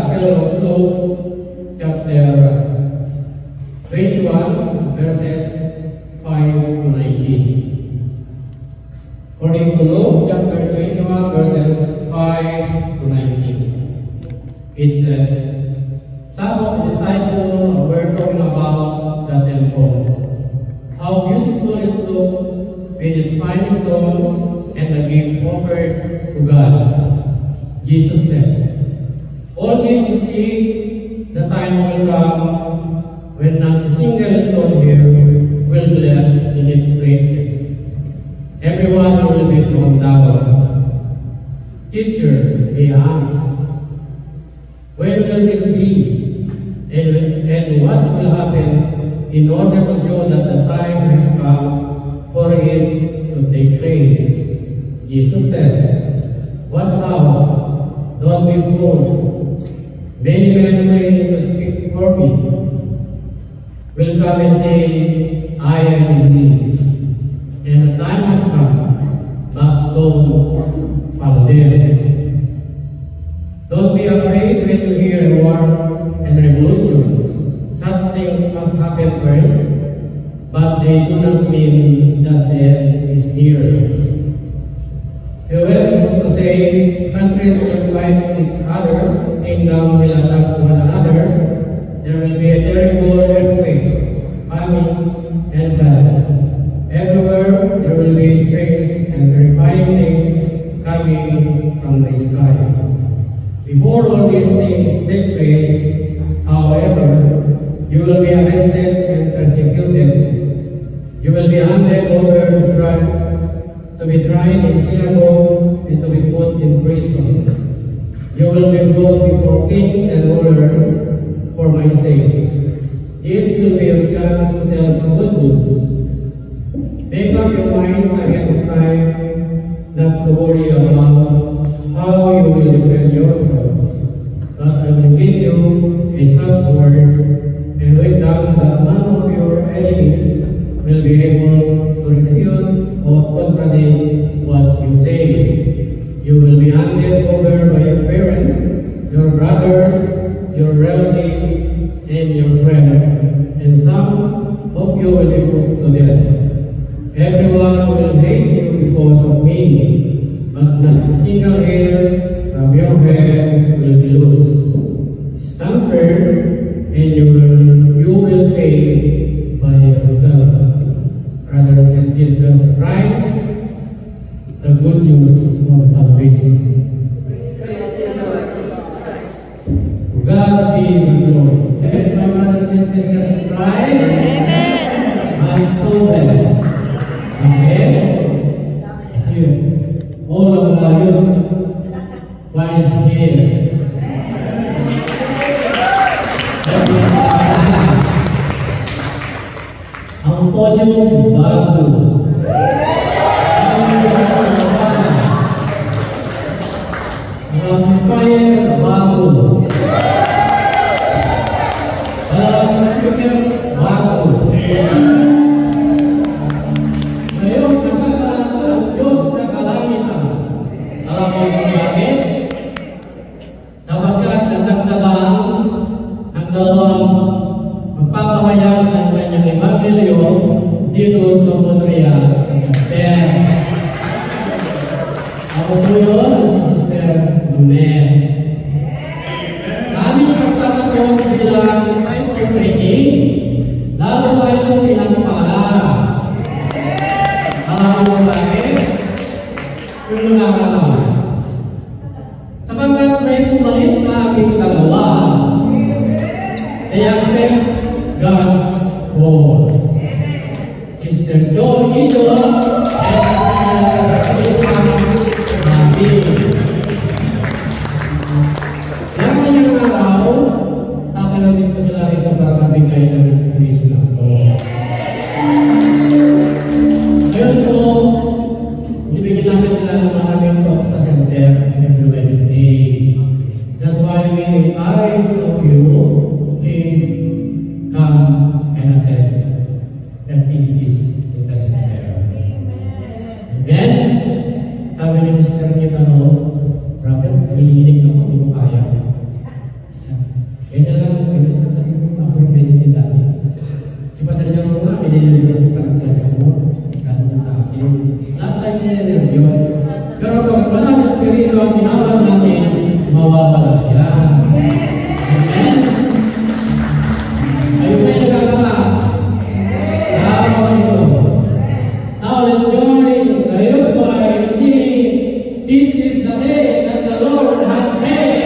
Gospel of Luke, chapter 21, verses 5 to 19. According to Luke, chapter 21, verses 5 to 19. It says, some of the disciples were talking about the temple, how beautiful it looked with its fine stones and the gift offered to God. Jesus said, all this you see, the time will come when not a single stone here will be left in its places. Everyone will be thrown down. Teacher, he asked, when will this be? And what will happen in order to show that the time has come for it to take place? Jesus said, what sound? Don't be fooled. Many men claim to speak for me will come and say, I am he. And the time has come, but don't follow them. Don't be afraid when you hear wars and revolutions. Such things must happen first, but they do not mean that the end is near. He went to say, countries will fight each other, kingdoms will attack one another, there will be a terrible earthquakes, famines, and floods. Everywhere there will be strange and terrifying things coming from the sky. Before all these things take place, however, you will be arrested and persecuted. You will be handed over to be tried in synagogue and to be put in prison. You will be brought before kings and rulers for my sake. This will be your chance to tell good news. Make up your minds ahead of time not to worry about how you will defend yourselves. But I will give you a such word and wisdom that none of your enemies will be able to refute or contradict what you say. You will be handed over by your parents, your brothers, your relatives, and your friends, and some of you will be put to death. Everyone will hate you because of me, but not a single hair from your head will be loose. Stand firm, and you will say by yourself. Brothers and sisters in Christ, the good news of salvation. To God be the glory. Yes, my brothers and sisters in Christ, I'm so blessed. Amen. All of you, why is here? Ang podium bago. Ang fire bago. Ang speaker bago. Ngayon, nakakalat ang Diyos sa kalangitan. Alam mo kung bakit? Sapagkat nadagdagan ang dalawang magpapahayag ng kanyang ebanghelyo dito sa Montreal. Ako po yun, si Sister Lumet. Sa aming pagtatapos bilang time for training, lalo tayong pinagpala. Alam mo bakit? Yung mga kasama. Sapagkat may pumalit sa aming dalawa. Kaya accept God's word. Sister John Ido and Sister Mabis. Yang kanyang araw, tatanungin ko sila rito para mabigay ng inspiration ako. Ngayon po, ibigin namin sila ng maraming talk sa center every Wednesday. That's why we encourage of you, please come and attend the activities in the center. Amen? Sabi ni Mr. Kitano, brother, hinihinig ako, hindi ko kaya. nililito sa mo, sa akin. Lahat tayo nililiyos. Pero kung walang Espiritu ang tinawag natin, mawawala yan. Amen? Ayun ba yung kakala? Now let's join the youth by singing, "This is the day that the Lord has made."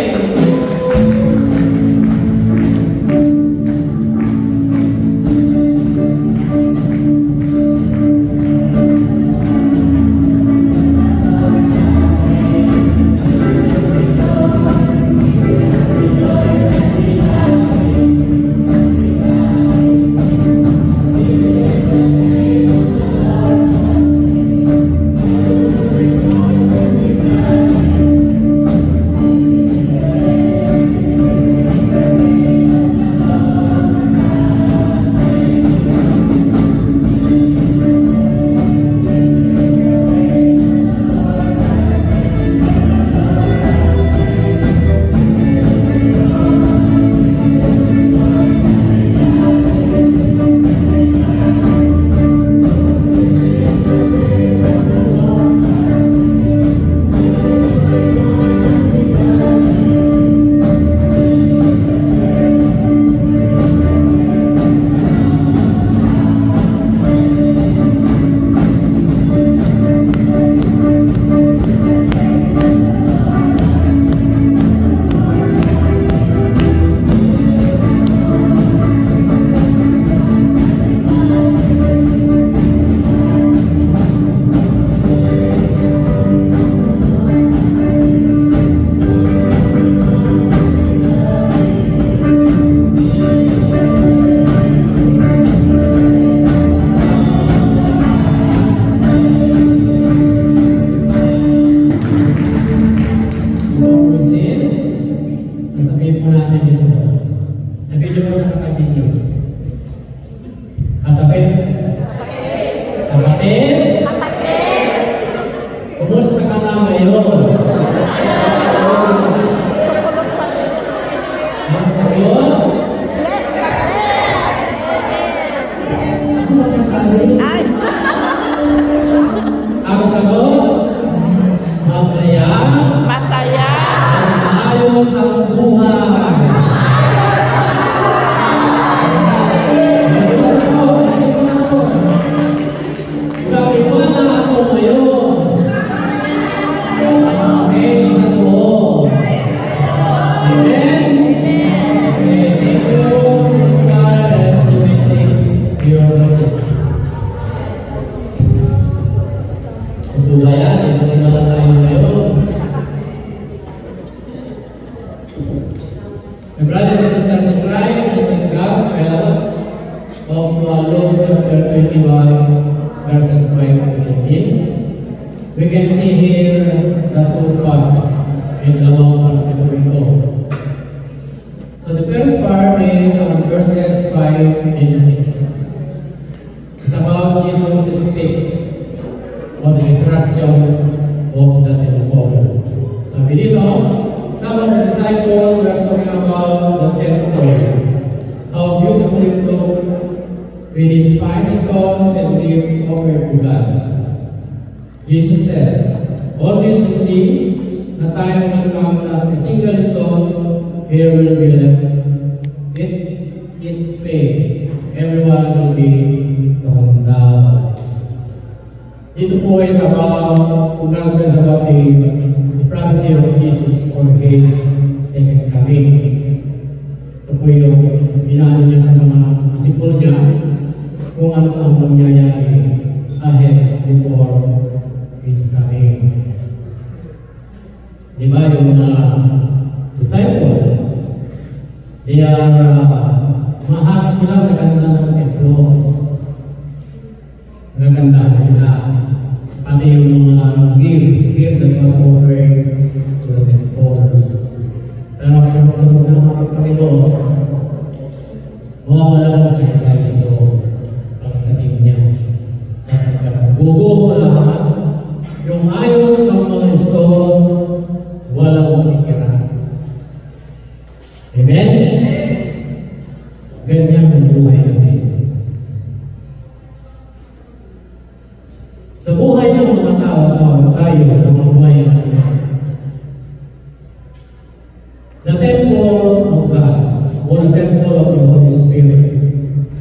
Ganyan ang buhay natin.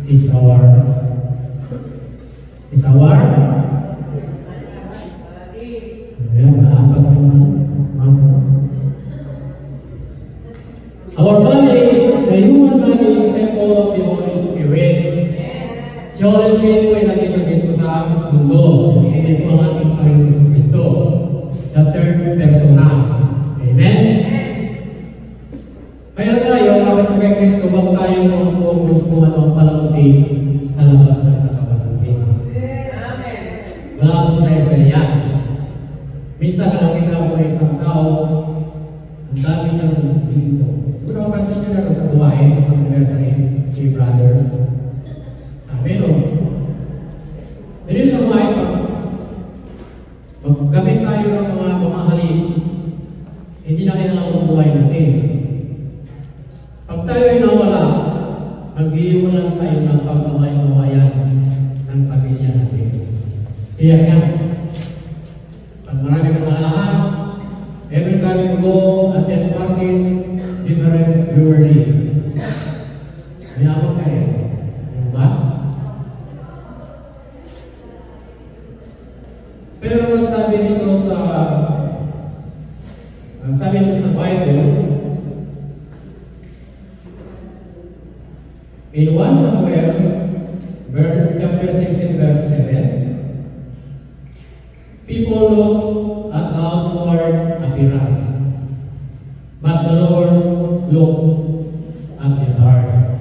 is our our body, the human body, is the temple of the Holy Spirit. Si Holy Spirit po ay nakita dito sa mundo. Hindi po ang ating Panginoon Kristo. The third persona. Amen? Kaya tayo, kapag kay Kristo, huwag tayo mag-focus kung ano ang palamuti sa labas ng kakapaluti. Wala akong saya-saya. Minsan, nakakita ko ng isang tao, ang dami niyang dito. Siguro mapansin nyo na sa buhay, ang anniversary, si brother. Pero, there is a way, maggamit tayo ng mga pamahalin, hindi na kailangan ang buhay natin. Pag tayo ay nawala, mag-iiwan tayo ng pagmamayan ng pamilya natin. Kaya nga, pag marami kang malahas, every time you go, attend parties, different jewelry. Mayaman kayo. Ano ba? Pero sabi dito sa Bible, in 1 Samuel, chapter 16, verse 7, people look at outward appearance, but the Lord looks at the heart.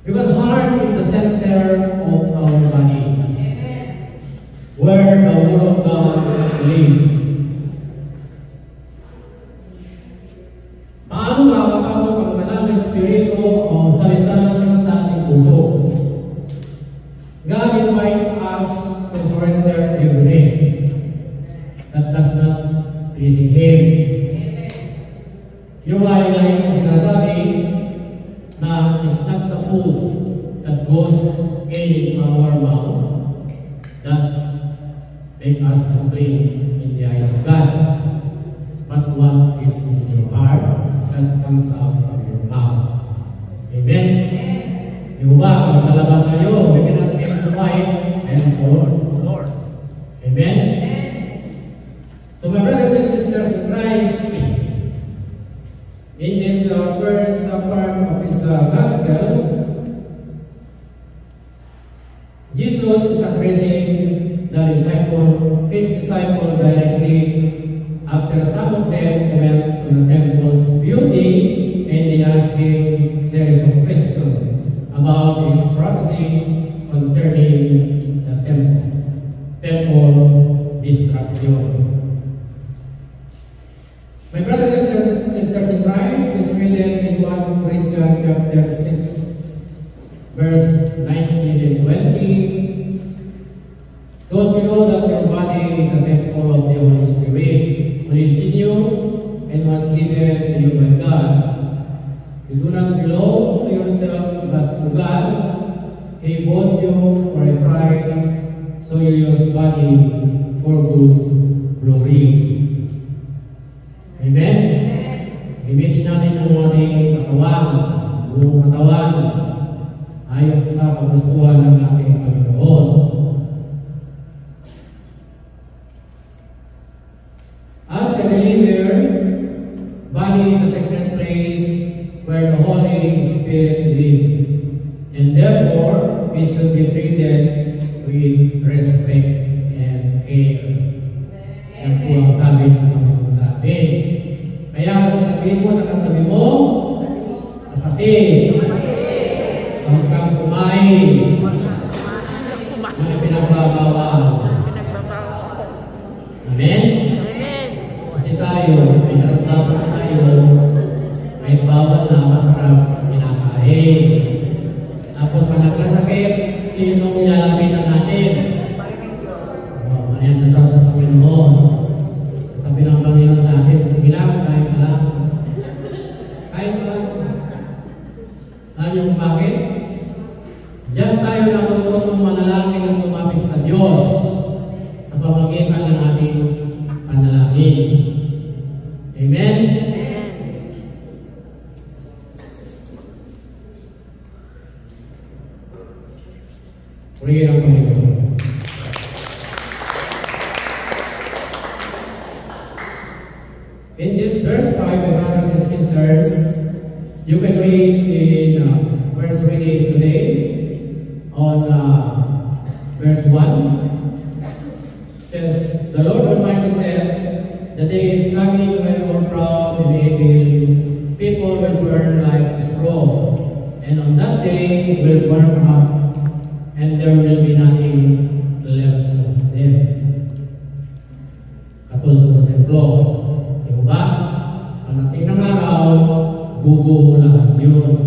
Because heart is the center of our body, where the Word of God lives. Paano makakapasok ang banal na Espiritu o salita natin sa ating puso? God invites us to surrender everything that does not please Him. Yung ay sinasabi na it's not the food that goes in our mouth that make us unclean in the eyes of God, but what is in your heart that comes out from your mouth. Amen? Yung ba, kung nalaban tayo, we cannot mix the wine and pour Lord's. Amen? So my brothers and sisters in Christ, in this first part of this gospel, Jesus is addressing his disciple directly after some of them went to the temple's beauty and they asked him a series of questions about his prophecy concerning the temple destruction. My brothers and sisters in Christ, it's written in 1 Corinthians chapter 6, verse 19 and 20. Don't you know that your body is the temple of the Holy Spirit, who lives in you and was given to you by God? You do not belong to yourself but to God. He bought you for a price, so you use body for God's glory. Amen? Gamitin natin ang ating katawan, buong katawan, ayon sa kagustuhan ng ating Panginoon. As a believer, body is the sacred place where the Holy Spirit lives, and therefore we should be treated with respect and care. Yan po ang sabi ng Panginoon sa atin. Kaya sabihin mo sa katabi mo, kapatid, huwag kang kumain na pinagbabawal. Amen? Kasi tayo, may nararamdaman tayo, may bawal na masarap kinakain. Tapos pag nagkasakit, sinong nilalapitan natin? Ano yan, nasal sa Panginoon. Sabi ng Panginoon sa atin, sige lang, kain ka lang. Kain ka lang. Alam niyo kung bakit? Diyan tayo natutulong manalangin at lumapit sa Diyos sa pamamagitan ng ating panalangin. Amen? Purihin ang Panginoon. In this verse 5, my brothers and sisters, you can read in verse reading today on verse 1. Says, the Lord Almighty says, the day is coming when more proud and evil people will burn like straw, and on that day will burn up, and there will be nothing left of them. Katulad sa templo, diba? Pagdating ng araw, guguho lahat yun.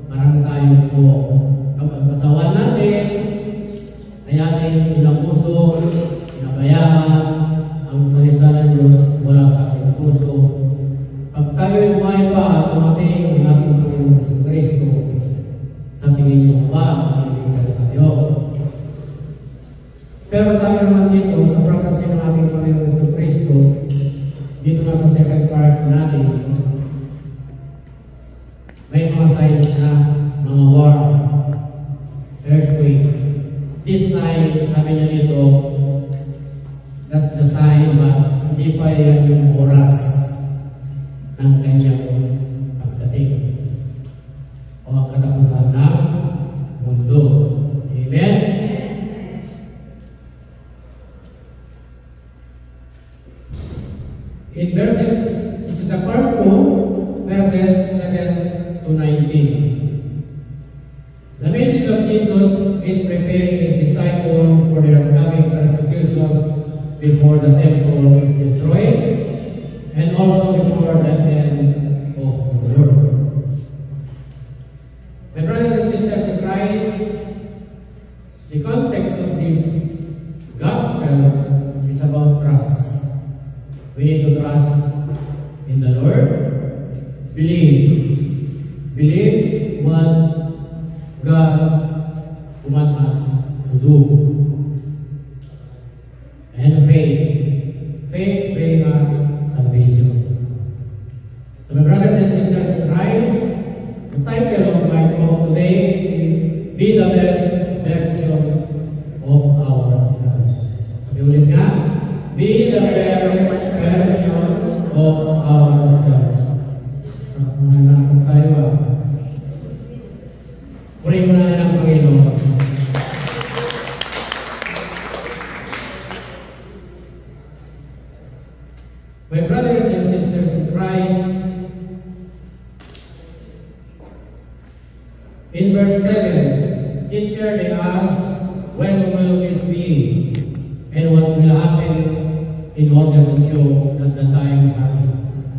Parang tayo po. Kapag katawan natin, ay ating inapuso, inabayaan ang salita ng Diyos wala sa ating puso. Pag tayo'y buhay pa at tumating ang ating Panginoon Jesucristo, sa tingin niyo ba, iligtas tayo? Pero sabi naman dito, sa prophecy ng ating Panginoon Jesucristo, dito na sa second part natin, may mga signs na mga war, earthquake. This sign, sabi niya dito, that's the sign, but hindi pa yan yung oras ng kanyang pagdating o ang katapusan ng mundo. Amen? In verses, this is the part 2, verses 7 to 19. The message of Jesus is preparing his disciples for their coming persecution before the temple is destroyed, and also before the end of the world. My brothers and sisters in Christ, the context of this gospel is about trust. We need to trust in the Lord. Believe what God commands us to do. And faith brings us salvation. So my brothers and sisters in Christ, the title of my talk today is Be the Best Version of Ourselves. Ulit nga, be the best version of ourselves. Mananakot tayo Purihin mo na ng Panginoon. My brothers and sisters in Christ, in verse 7, teacher, they ask, when will this be? And what will happen in order to show that the time has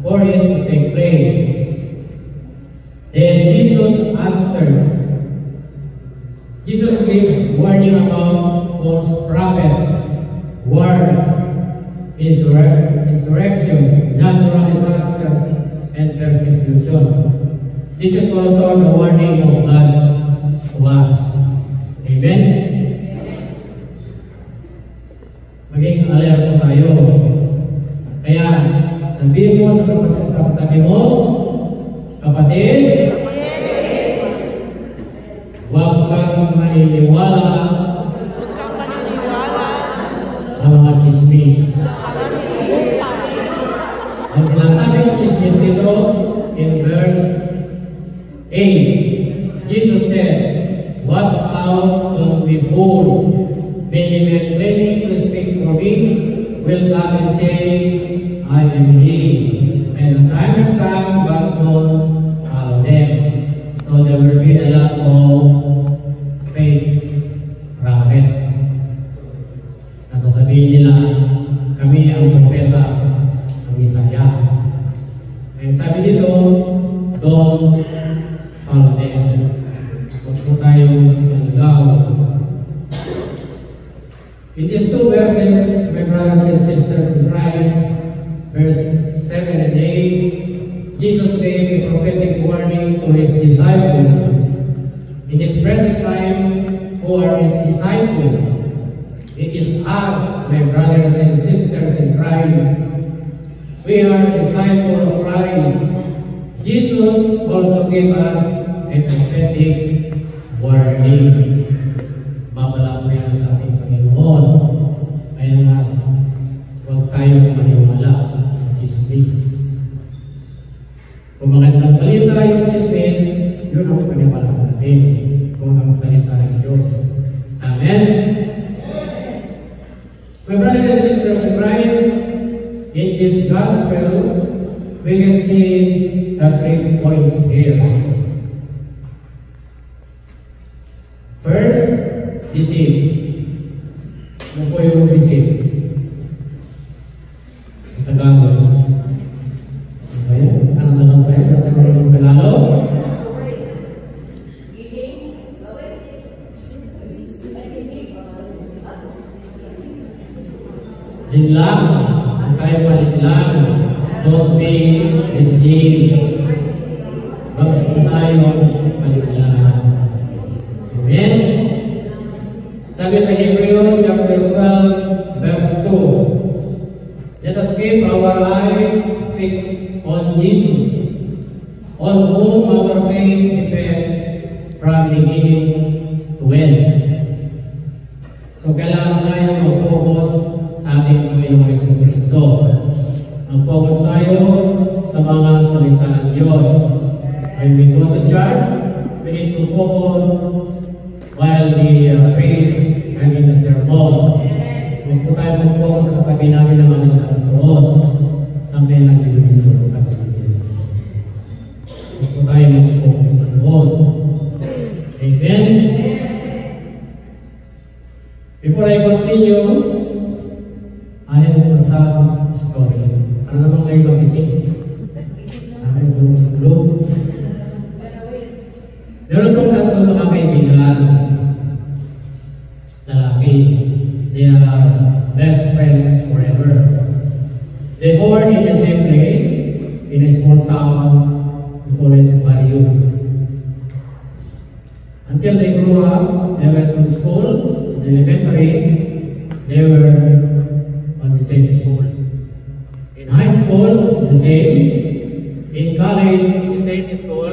for it to take place? Then Jesus answered. Jesus gives warning about false prophet, wars, insurrections, natural disasters, and persecution. This is also the warning of God to us. Amen? Maging alerto tayo. Kaya, sabihin mo sa katabi mo, kapatid, huwag kang maniniwala sa mga chismis. Ang sinasabi ng chismis dito, in verse 8, Jesus said, watch out, don't be fooled. Many men claiming to speak for me will come and say, I am he. And the time has come, but don't follow them. So there will be a lot of fake prophet. Nasasabihin nila, kami ang propeta ng Isaya. Ang sabi dito, don't follow them. Huwag po tayong maligaw. In these two verses, my brothers and sisters in Christ, verse 7 and 8, Jesus gave a prophetic warning to his disciples. In this present time, who are his disciples? It is us, my brothers and sisters in Christ. We are disciples of Christ. Jesus also gave us a prophetic warning. babala po yan sa ating Panginoon. Kaya nga, huwag tayong maniwala sa chismis. Kung magandang balita yung chismis, yun ang paniwala natin kung ang salita ng Diyos. Amen? My brothers and sisters in Christ, in this gospel, we can see the 3 points here. First, deceit. Ano po yung deceit? Ang Tagalog. Okay? Ano na lang tayo? Ang Tagalog? Linlang. Ang tayo palinlang. Don't be deceived. Bakit po tayo palinlang? Amen? Sabi sa Hebrew chapter 12 verse 2, let us keep our eyes fixed on Jesus, on whom our faith depends from beginning to end. So kailangan tayo mag-focus sa ating Panginoong Jesucristo. Mag-focus tayo sa mga salita ng Diyos. When we go to church, we need to focus while the praise and in the sermon. Huwag po tayo mag-focus sa katabi namin ng mga nagkasuot. Sabi lang din dito ng kapatid. Huwag po tayo mag-focus na doon. Amen? Before I continue, I have a sad story. Ano naman kayo mag-isip? Ano yung tulog? Meron pong tatlo mga kaibigan, lalaki. They are best friends forever. They born in the same place, in a small town, we call it Barrio. Until they grew up, they went to school, elementary, they were on the same school. In high school, the same. In college, same school,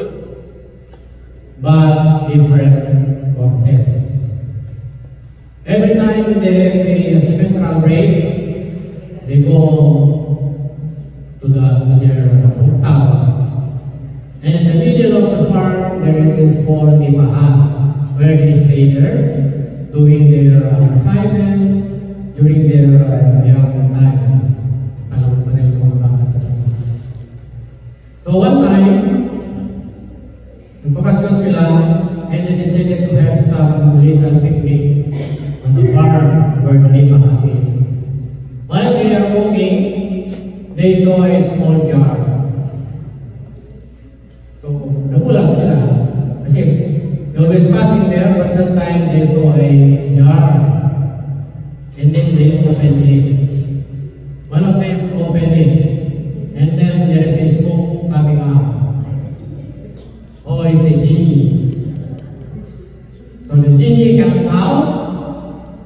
but different courses. Every time they have a semestral break, they go to their hometown. And in the middle of the farm, there is this small ibahan where they stay there, doing their assignment during their young time. So one time, nagpapasyon sila and they decided to have some little picnic on the farm where the ibahan is. While they are walking, they saw a small jar. So, nagulat sila. Kasi, they always passing there, but that time they saw a jar. And then they opened it. One of them opened it. And then there is a smoke coming out. Oh, it's a genie. So the genie comes out.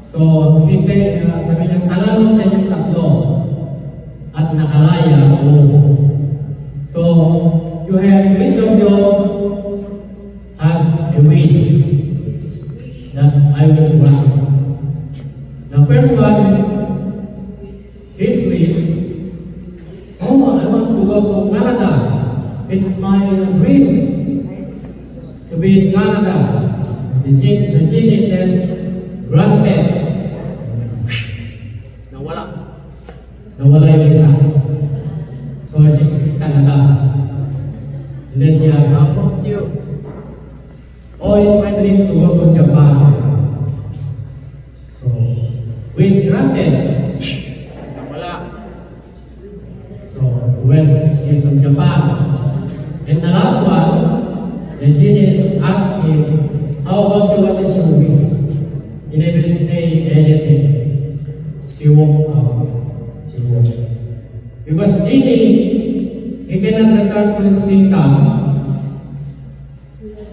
So, sabi niya, salamat sa inyong tatlo. At nakalaya ako. So, you have each of you has a wish that I will grant. The first one, his wish, oh, I want to go to Canada. It's my dream to be in Canada. The genie said, granted. Nawala yung isa. So, she's Canada. And then she asked, how about you? Oh, it's my dream to go to Japan. So, wish granted. Nawala. So, when he's from Japan. And the last one, the genius asked him, how about you, what is your wish? He never say anything. She walked out. Because genie, he cannot return to his kingdom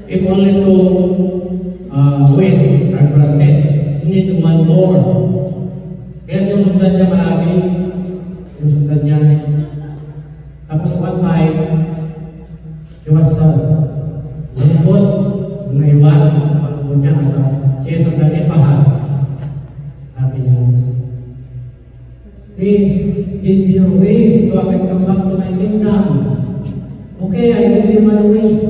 if only to waste are granted. He needs one more. Kaya sinusundan niya marami. Sinusundan niya. Tapos one time, he was lungkot, naiwan, Sabi niya, Jesus na pahal. Sabi niya, please give me your ways so I can come back to my kingdom. Okay, I give you my ways.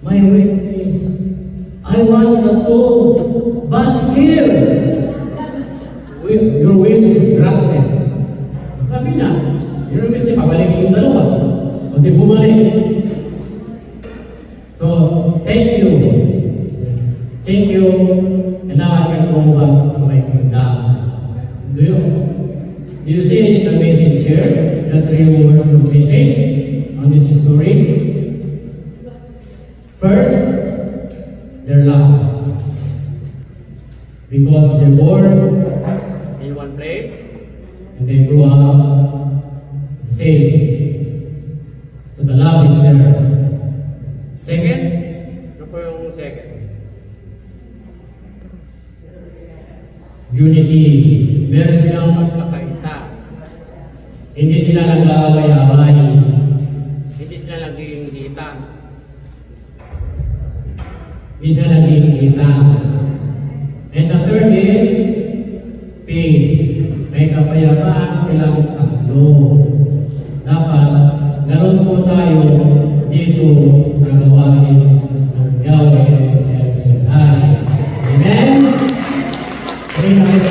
My ways is, I want the two, but here, your ways is granted. Sabi niya, your ways niya, pabalikin yung dalawa. O di bumalik. So, thank you. Thank you. And now I can go back to my kingdom. Do you see the message here? The three words of message on this story. First, their love. Because they were in one place and they grew up saved. So the love is there. Second, ano po yung second? Unity. Meron silang magkakaisa. Hindi sila nag-aaway-away. Hindi sila nag-iingitan. Hindi sila nag-iingitan. And the third is peace. May kapayapaan silang tatlo. Dapat ganoon po tayo dito sa gawain ng Yahweh El Shaddai. Amen? Amen.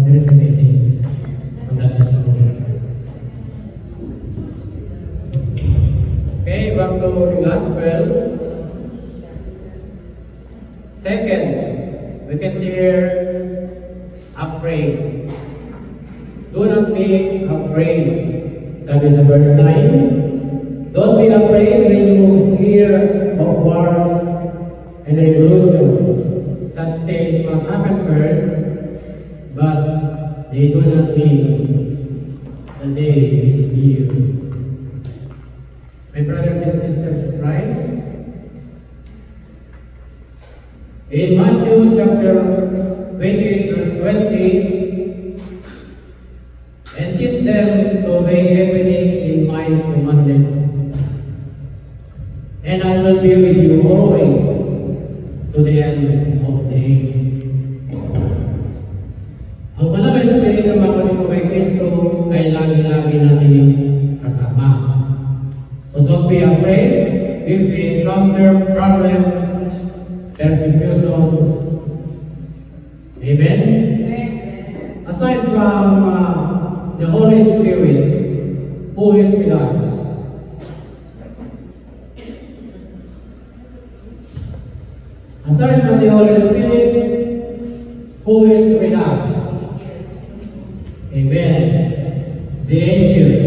There is a message on that story. Okay, back to the gospel. Second, we can see here afraid. Do not be afraid. Sabi sa verse 9, don't be afraid when you hear of wars and revolution. Such things must happen first, but they do not mean the day is near. My brothers and sisters in Christ, in Matthew chapter 28 verse 20, and teach them to obey everything in my commandment, and I will be with you always to the end of the age. Ang Banal na Espiritu mga ko kay Kristo ay lagi-lagi natin kasama. So don't be afraid if we encounter problems, persecutions. Amen? Aside from the Holy Spirit, who is with us? Aside from the Holy Spirit, who is with us? Amen. The angel.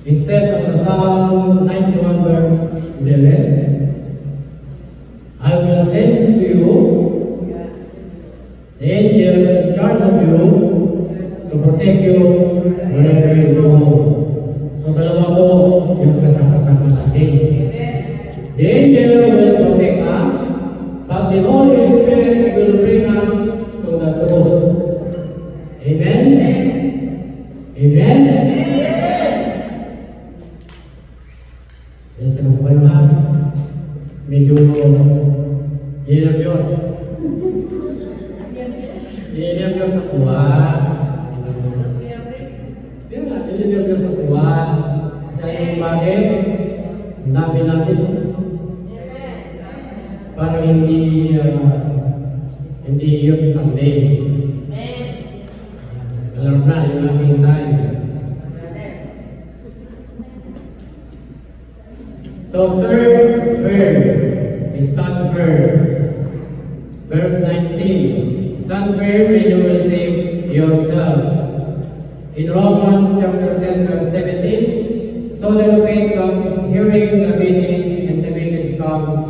It says on the Psalm 91 verse 11, I will send to you the angels in charge of you to protect you wherever you go. So dalawa po yung kasama natin. The angel will protect us, but the Holy Spirit will bring us to the truth. Amen? Amen? Yan sa mga kayo ha. Medyo ninervyos. Ninervyos sa kuha. Ninervyos sa kuha. Sa yung bagay, ang dami natin. Parang hindi yun Sunday. Alam na, yung aking time. So third verb, stand firm. Verse 19, stand firm and you will save yourself. In Romans chapter 10 verse 17, so that faith comes hearing the message and the message comes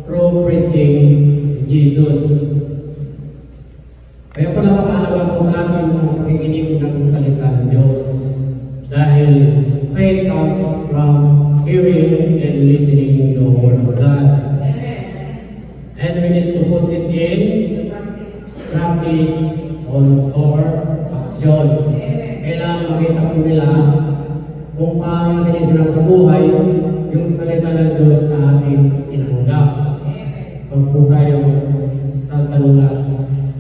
through preaching Jesus. Kaya po napakahalaga po sa atin ang pakikinig ng salita ng Diyos. Dahil faith comes from hearing and listening to the Word of God. And we need to put it in practice on our action. Kailangan makita po nila kung kung paano natin isunod sa buhay, yung salita ng Diyos na ating tinanggap. Huwag po tayo sasalulat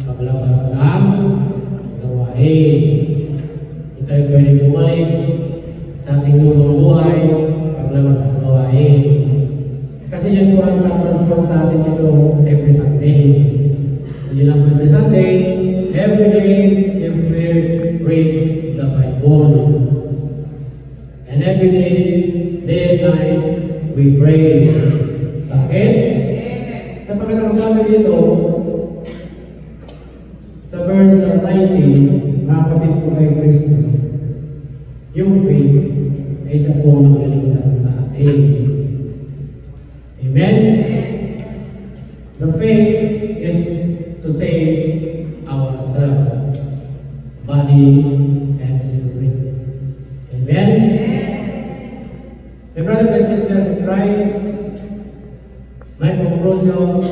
paglabas ng gawain. Hindi tayo pwede bumalik sa ating lumang buhay paglabas ng gawain. Kasi yan po ang tatransform sa atin ito every Sunday. Hindi lang every Sunday, every day, if we read the Bible. And every day, day and night, we pray. Bakit? Sa pagkatang sabi dito, sa verse 90, mga kapit ko kay Kristo, yung faith ay isa po ang nagligtas sa atin. Amen? The faith is to save ourselves, body and spirit. Amen? My brothers and sisters in Christ, my conclusion,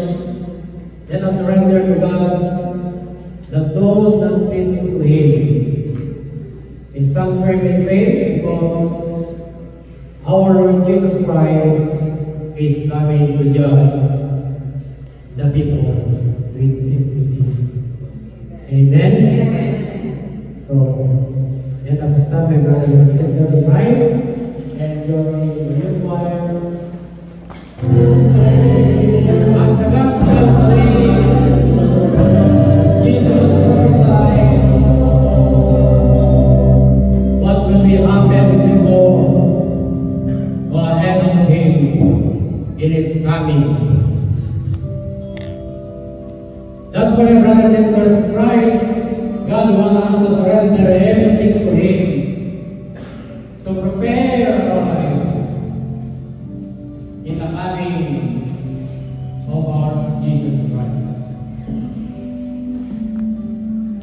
let us surrender to God that those that listen to Him stand firm in faith because our Lord Jesus Christ is coming to judge the people with equity. Amen? So, let us stand, my brothers and sisters in Christ, and join the youth choir. As the gospel proclaims, Jesus crucified, what will be happen before or ahead of Him? It is coming. That's why, brothers and sisters in Christ, God wants us to surrender everything to Him, to prepare our life in the coming of our Jesus Christ.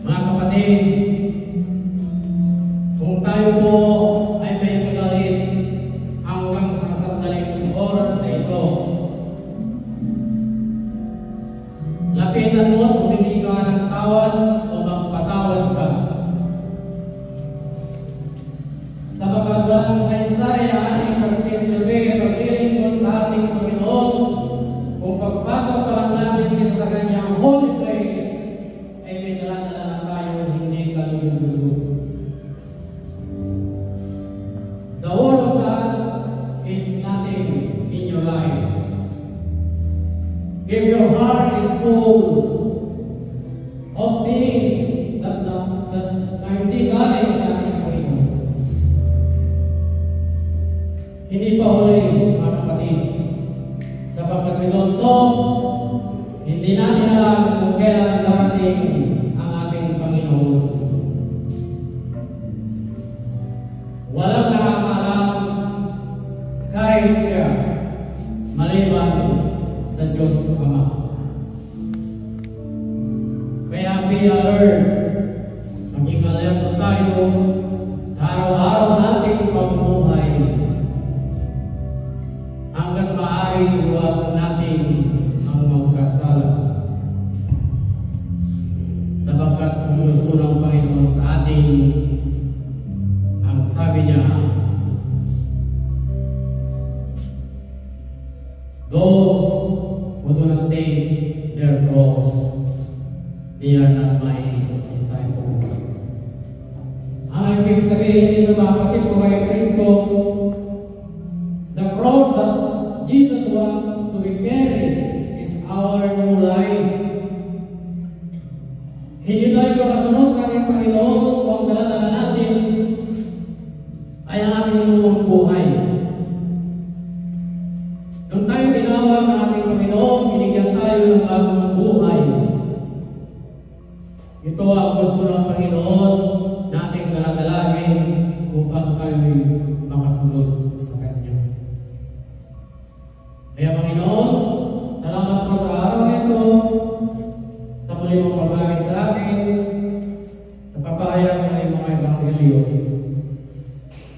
Mga kapatid, kung tayo po ay may kagalit hanggang sa sandaling oras na ito, lapitan mo at humingi ka ng tawad o magpatawad ka. Sa pagkagalang saysay ang ating pagsisilbi at paglilingkod sa ating Panginoon, kung pagpasok pa lang natin dito sa kanyang holy place, ay may dala-dala na tayo hindi kalulog-lulog. The Word of God is nothing in your life. If your heart is full of things that hindi galing sa ating Panginoon, hindi pa huli, mga kapatid, sapagkat minunto, hindi natin alam kung kailan darating ang ating Panginoon. Walang nakakaalam kahit siya maliban sa Diyos Ama. Kaya be alert, maging alerto tayo sa araw-araw nating pamumuhay hanggat maaari iwasan natin ang magkasala. Sapagkat kung gusto ng Panginoon sa atin, ang sabi niya, those who do not take their cross, they are not my disciples. Ang ibig sabihin dito, mga kapatid ko kay Kristo, the cross that Jesus wants to be carried is our new life. Hindi tayo makasunod sa ating Panginoon kung ang dala-dala natin ay ang ating lumang buhay. Nung tayo tinawag ng ating Panginoon, binigyan tayo ng bagong buhay. Ito ang gusto ng Panginoon nating daladalagin upang tayo makasunod sa Kanya. Kaya Panginoon, salamat po sa araw nito, sa muli mong paggamit sa akin, sa papahayag ng iyong mga ebanghelyo.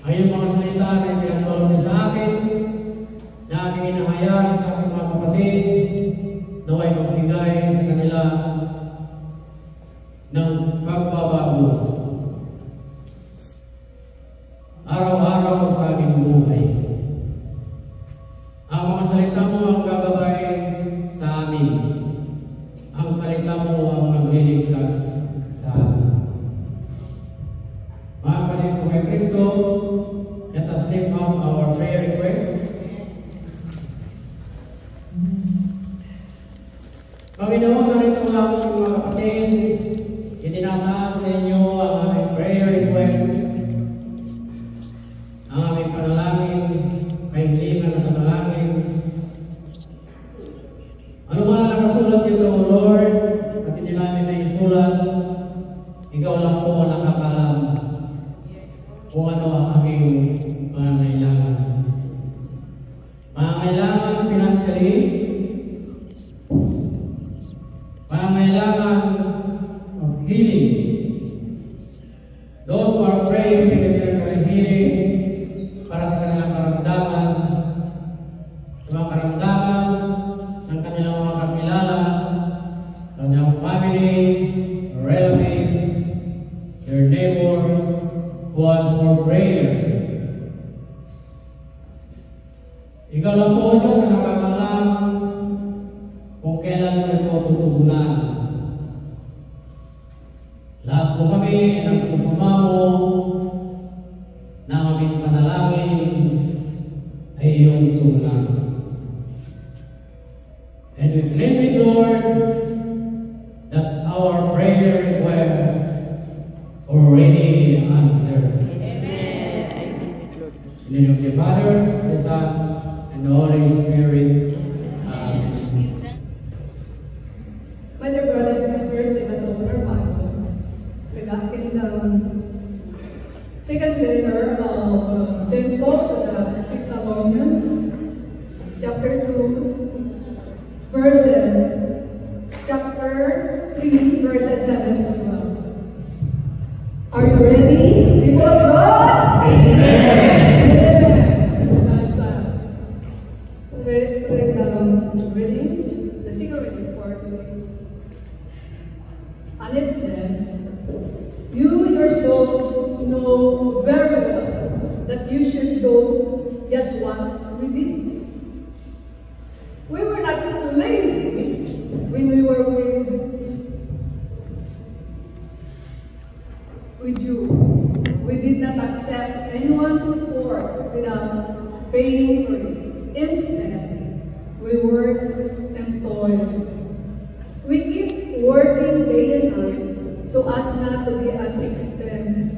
Ang iyong mga salita na pinatulong niyo sa akin, na aking inahayag sa aking mga kapatid, naway magbigay sa kanila ng pagbabago. Araw-araw sa aking have our prayer request. Panginoon, narito nga ako mga kapatid. Itinataas sa inyo ang aming prayer request. Ang aming panalangin, kahilingan ng panalangin. Ano man ang nakasulat dito, O Lord, at hindi namin na isulat, ikaw lang po ang nakakalam kung ano ang aming pangangailangan. Pangangailangan financially, pangangailangan of healing. Those who are praying for miracle healing para sa kanilang karamdaman, sa mga karamdaman ng kanilang mga kakilala, kanilang family, relatives, their neighbors, who ask for prayer. Ikaw lang po, Diyos, ang nakakalam kung kailan mo ito tutugunan. Lahat po kami ang sumamo na aming panalangin ay iyong tugunan. And we claim it, Lord, that our prayer requests already answered. Amen. In the name of the Father, the Son, and the Holy Spirit. Amen. My dear brothers and sisters, let us open our Bible. We're back in the second letter of St. Paul to the Thessalonians, chapter 2, chapter 3, verses 7 to 12. Are you ready, people of God? Amen. Readings, the single reading for today. And it says, you yourselves know very well that you should do just what we did. We were not lazy when we were with you. We did not accept anyone's support without paying for it. Instead, we worked and toiled. We keep working day and night so as not to be an expense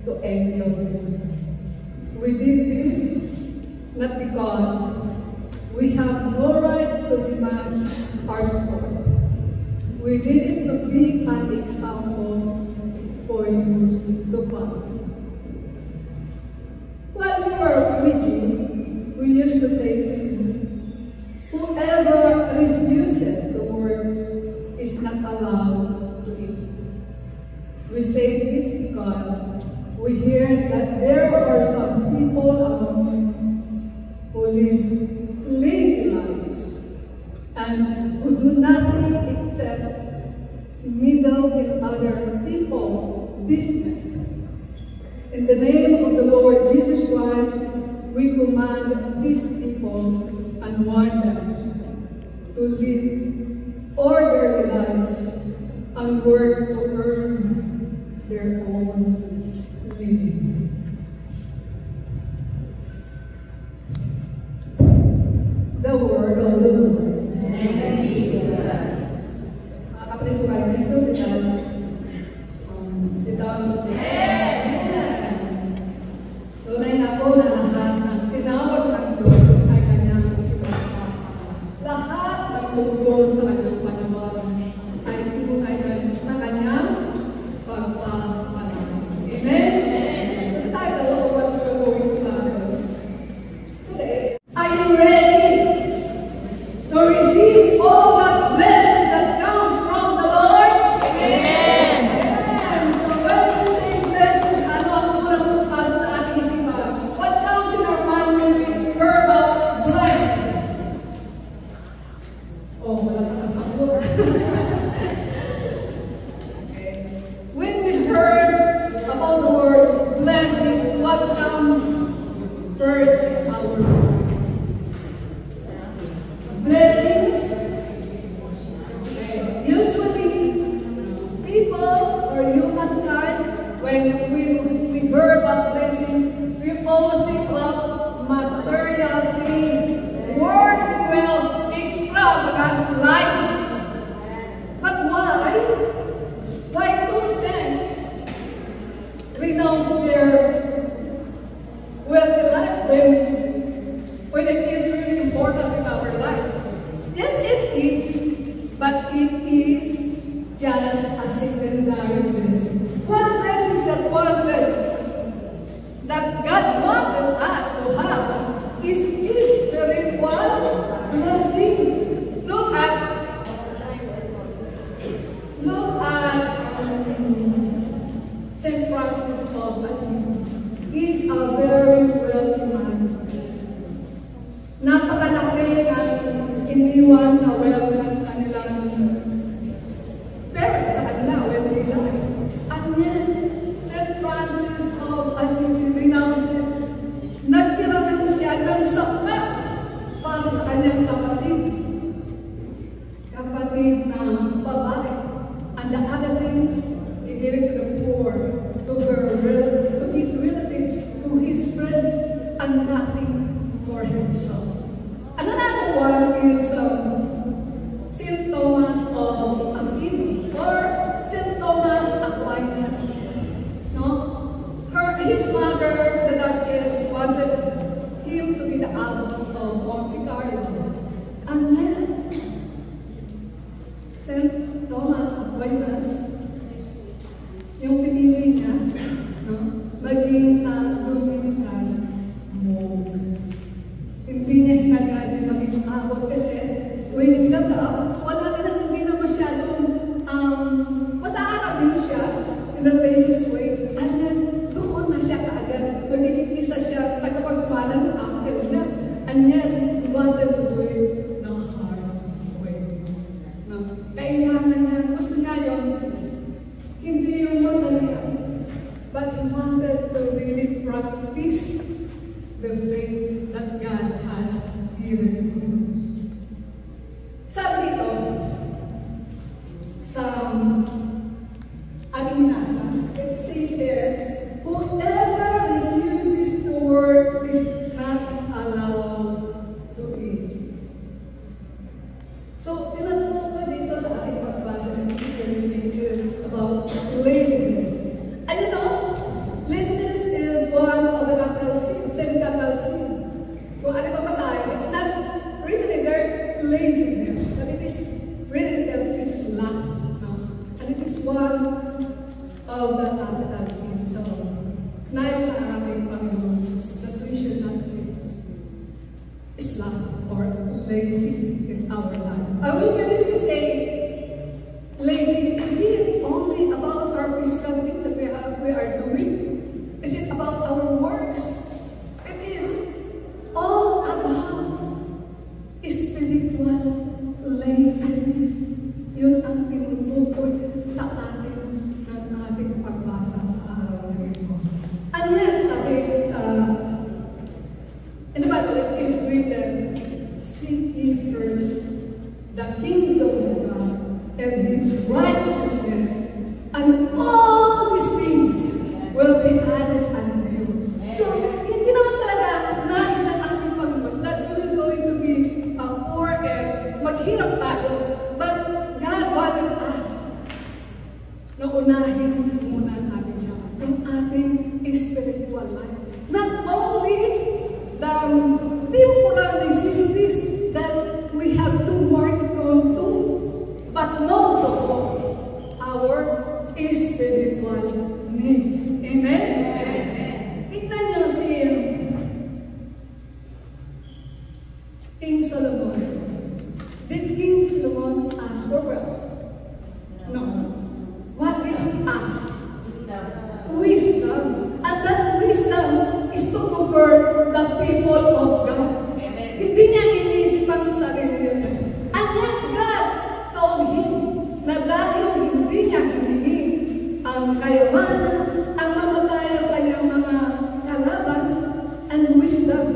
to any of you. We did this not because we have no right to demand our support. We did it to be an example for you to follow. While we were with you, we used to say to you, whoever refuses to work is not allowed to eat. We say this because we hear that there are some people among you who live lazy lives and who do nothing except meddle in other people's business. In the name of the Lord Jesus Christ, we command these people and warn them to live orderly lives and work to earn their own living. The word of the Lord. Thanks be to God. Mga kapatid ko kay Kristo, let us sit down. Tunay na po na lahat ng tinawag ng Diyos ay kanyang ipinagpapala. Lahat ng tungkol sa kanyang panahon ay na kanyang pagpapala. Amen? So the title of what we're going to learn today, are you ready to receive all the blessings that comes from the Lord? Amen. Amen. So when we say blessings, ano ang unang pagpasok sa ating isipan? What comes in our mind when we heard about blessings? Oh, wala ka sa sagot. Okay. When we heard about the word blessings, what comes first in our mind? Blessings. Usually, people or humankind, when we heard about blessings, we always think about when it is really important in our lives. Yes, it is, but it is just a secondary blessing. One blessing that God wanted us to have is His spiritual blessings. Look at St. Francis of Assisi. He is a very wealthy man. Napakalaki ang iniwan na wealth ng kanilang parents sa kanila when they died. And yet, St. Francis of Assisi renounced it. Nagtira lang siya ng sapat para sa kanyang kapatid na babae. And the other things, he gave it to the poor, to his relatives, to his friends, and nothing for himself. Another one is St. Thomas of Aquino, or St. Thomas Aquinas. No? His mother, the Duchess, wanted him to be the abbot of Monte Carlo. And then, St. Thomas Aquinas, yung pinili niya, no? Maging Dominican monk. Hindi niya hinagad maging abot kasi when he got up, hindi na masyadong mataarapin siya in a religious way. And then, doon na siya kaagad. Magiging isa siya nagkapagpala ng uncle niya. And yet, he wanted to do it the hard way. No? Kailangan niya, gusto niya yun, hindi yung madalian. But he wanted to really practice the faith that God has given him. Sabi dito, sa ating nasa, it says there, whoever refuses to work is not allowed to eat. So, tinatawag ko dito sa ating pagbasa ng second is about laziness. And you know, laziness is one of the capital sins, same capital sin. Kung ano ba pasahin, it's not written there laziness, but it is written there it is lack. No? And it is one of the capital sins. So, nice sa ating Panginoon that we should not be slack or lazy in our life. I will really say, lazy, is it only about our physical things that we are doing? Is it about our works? It is all about spiritual laziness. Yun ang tinutukoy sa atin ng ating pagbasa sa araw na ito. And yet, sabi sa in the Bible, it is written, seek ye first the kingdom of God and His righteousness, and all His things will be added unto you. So, hindi naman talaga nais ng ating Panginoon that we're going to be poor and maghirap tayo, but God wanted us na unahin muna natin siya, yung ating spiritual life. Not only the temporal necessities that we have to work on to, but also our spiritual needs. Amen? Tignan niyo si King Solomon. Did King Solomon ask for wealth? No. What did he ask? Wisdom. And that wisdom is to govern the people of God. Hindi niya iniisip ang sarili niya. And yet God told him na dahil hindi niya hiningi ang kayamanan, ang mamatay ng kanyang mga kalaban, and wisdom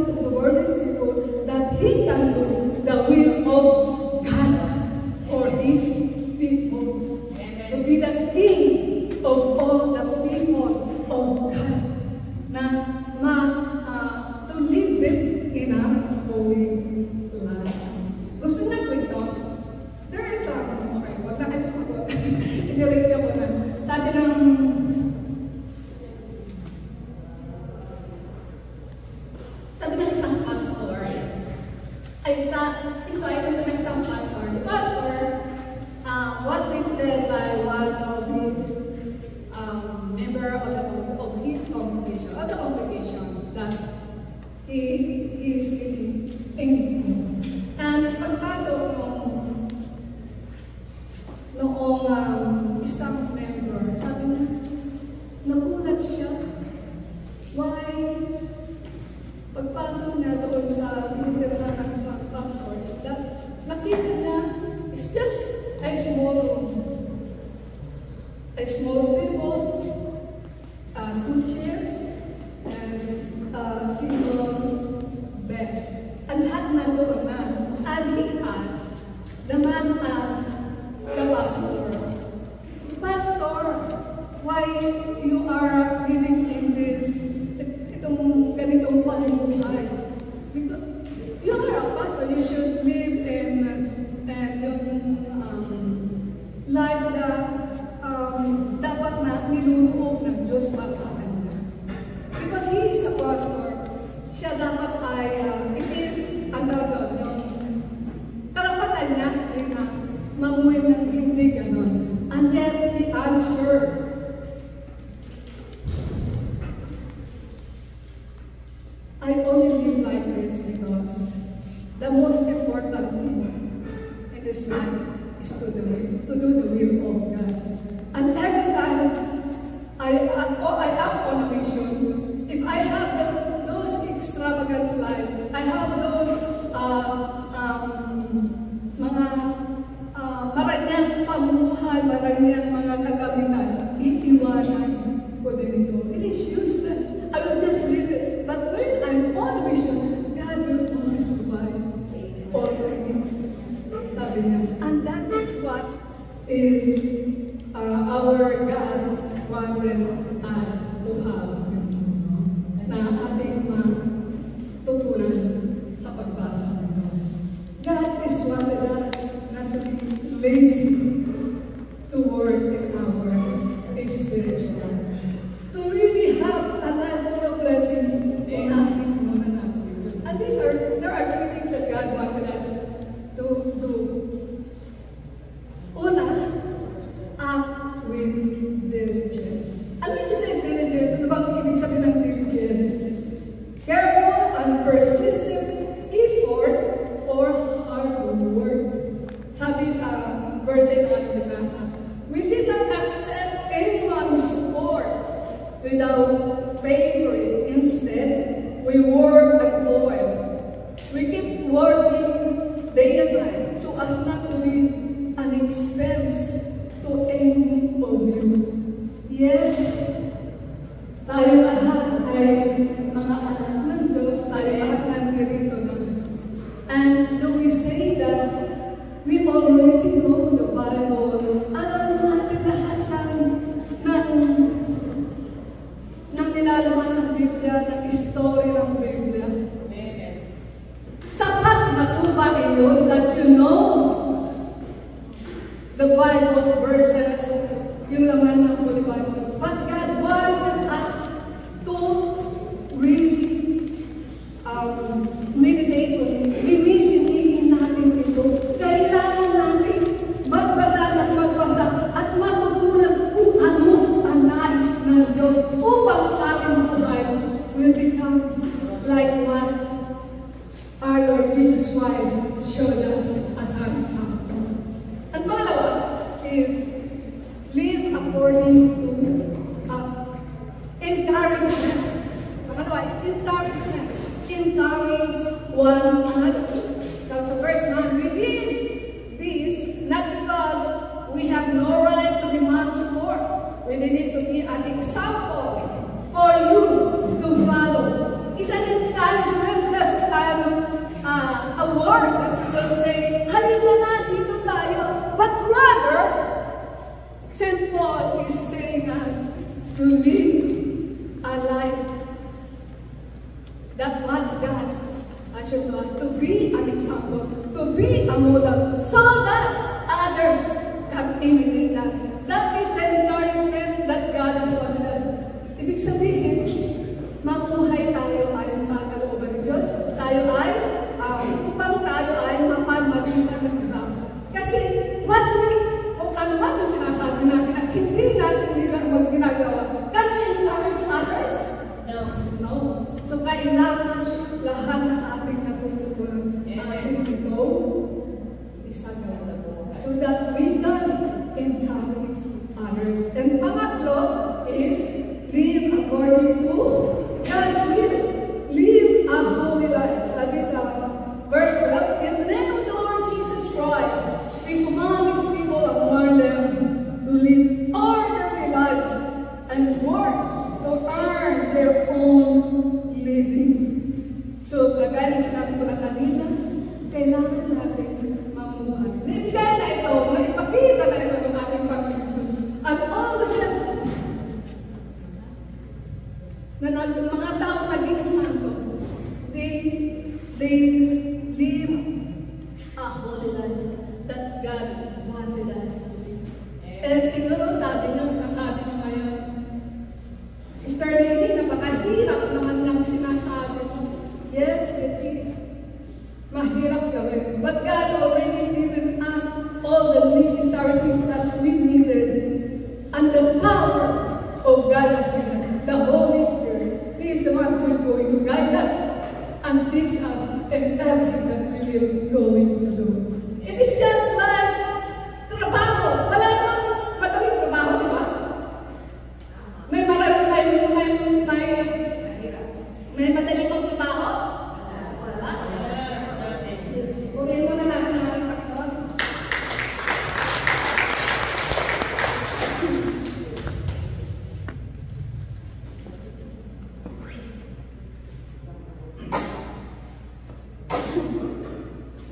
to govern His people, that He can do the will of God for His people. To be the King of all the people of God, na to live them in a holy life. Gusto na kwento? There is okay, wag na kayo sumagot. Inirecho ko na. Sa atin ng ito ay kwento ng isang pastor. The pastor was visited by one of his member of his congregation, that he is in. And pagpasok noong isang member, sabi niya, nagulat siya. Why? Pagpasok niya doon sa tinitirhan ng isang pastor, is that nakita niya, it's just a small table, 2 chairs, and a single bed. Ang lahat na doon na. And the man asked the pastor, Pastor, why you are living in itong ganitong pamumuhay? Because you are a pastor, you should live in yung life na dapat na niluloob ng Diyos para sa kanya. Because he is a pastor, siya dapat ay, it is, ang tawag yung karapatan niya na mamuhay ng hindi ganon. And then he answered, I only live like this because the most important thing in this life is to do the will of God. And every time I act on a mission, if I have those extravagant life, I have those mga maranyang pamumuhay, maranyang mga kagamitan, itiwanan ko din ito. It is useless. I will just leave it. But when I'm on a mission, God will always provide all my needs. Sabi niya. And that is what is our God wanted us to have. Na ating matutunan sa pagbasa nito. God is wanted us not to be lazy to work in our spiritual life. To really have a life full of blessings in nothing more than our believers. And there are 3 things that God wanted us to do. Una, act with diligence. And when you say diligence, ano bang ibig sabihin ng diligence? Careful and persistent effort or hard work. Sabi sa verse na ating nabasa, we did not accept anyone's support without paying for it. Instead, we work and toil. We keep working day and night so as not to be an expense to any of you. Yes, tayo lahat ay mga anak ng Diyos, tayo lahat nandito na. And do we say that we already know the Bible? Alam natin lahat ng nilalaman ng Biblia, ng history ng Biblia. Sapat na po ba iyon that you know the Bible verses, yung laman ng Holy Bible? But God wanted us to really meditate on it. Imagine natin ito. Kailangan natin magbasa at matutunan kung ano ang nais ng Diyos upang sa ating buhay will become like what our Lord Jesus Christ showed us as an example. At pangalawa is live according to encouragement. Pangalawa is encouragement. Encourage one another. So sa verse 9, we did this not because we have no right to demand support. We did it to be an example for you to follow. It's an encouragement, just a word that will say, halika na, dito tayo. But rather, St. Paul is saying us to live a life that what God has shown us, to be an example, to be a model, so that others can imitate us. That is the encouragement that God has wanted us. Ibig sabihin, mamuhay tayo ayon sa kalooban ng Diyos. Tayo ay, upang tayo kailangan lahat ng ating natutunan sa ating ito isagawa. So that we can encourage others. And pangatlo is live according to God's will. Live a holy life. Sabi sa verse 12, in the name of the Lord Jesus Christ, we command His people among them to live ordinary lives and work to earn their own living. So, kagaya na sinabi ko na kanina, kailangan natin mamuhay. Naibigay na ito, naipakita na ito ng ating Panginoon Jesus. At all the sense na mga tao naging santo, they live a holy life that God wanted us to live. And siguro sabi niyo ngayon, Sister Lily, napakahirap naman ng sinasabi mo. Yes, it is. Mahirap gawin. But God already given us all the necessary things that we needed. And the power of God is given. The Holy Spirit. He is the one who is going to guide us and teach us in everything that we will going to do. It is just like trabaho. Wala naman madaling trabaho, di ba? May madaling pang trabaho? Wala. Ugay mo na natin ang ating Panginoon.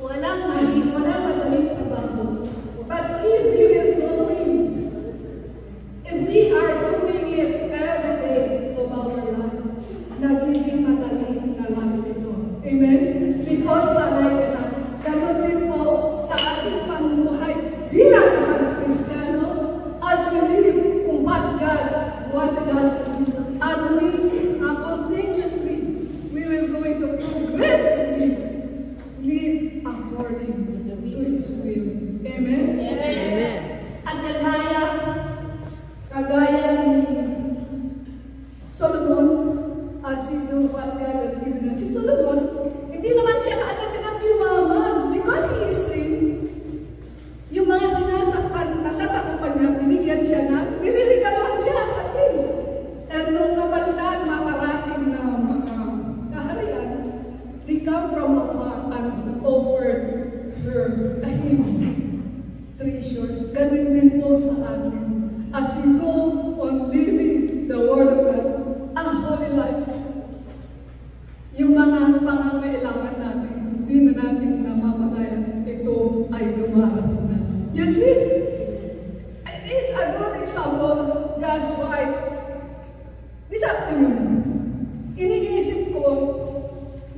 Walang madaling trabaho. But if you will going, if we are doing it every day of our life, nagiging madali na lang ito. Amen? Because sanay ka na. Ganun din po sa ating pamumuhay bilang isang Kristiyano, as we live kung what God wanted us to do. And we continuously, we will going to progressively live according to His will. Amen? Amen. At kagaya ni Solomon, as we do what God has given us. Si Solomon, hindi naman siya kaagad yumaman because he is free. Yung mga nasasakupan niya, binigyan siya na, nililigan naman siya sa atin. And nung nabalitaan, maparating na mga kaharian, they come from afar and offered him treasures. Ganun din po sa atin. As we go on living the Word of God, a holy life, yung mga pangangailangan natin, hindi na natin namamalayan, ito ay dumarating na. You see, it is a good example, just right. This afternoon, iniisip ko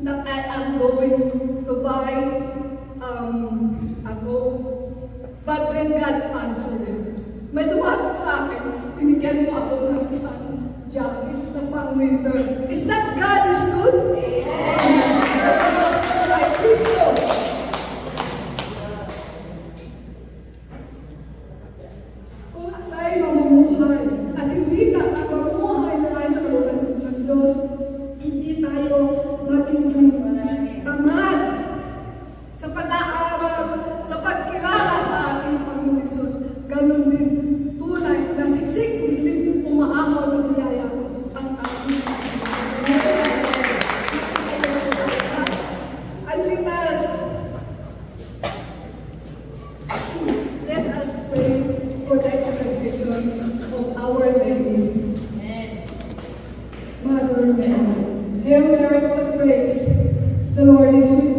that I am going to buy a goat, but when God answered it, may lumapit sa akin, binigyan mo ako ng isang jacket na pang-winter. Is that God is good? Yes! Like Cristo. Kung tayo mamumuhay at hindi na mamumuhay na tayo sa kalooban ng Diyos, hindi tayo magiging tamad sa pag-aaral, sa pagkilala sa ating Panginoon Jesus. Ganon din tunay na siksik din umaamaw ng biyaya ang ating let us pray for the intercession of our Lady. Mother Mary. Hail Mary, full of grace, the Lord is with you.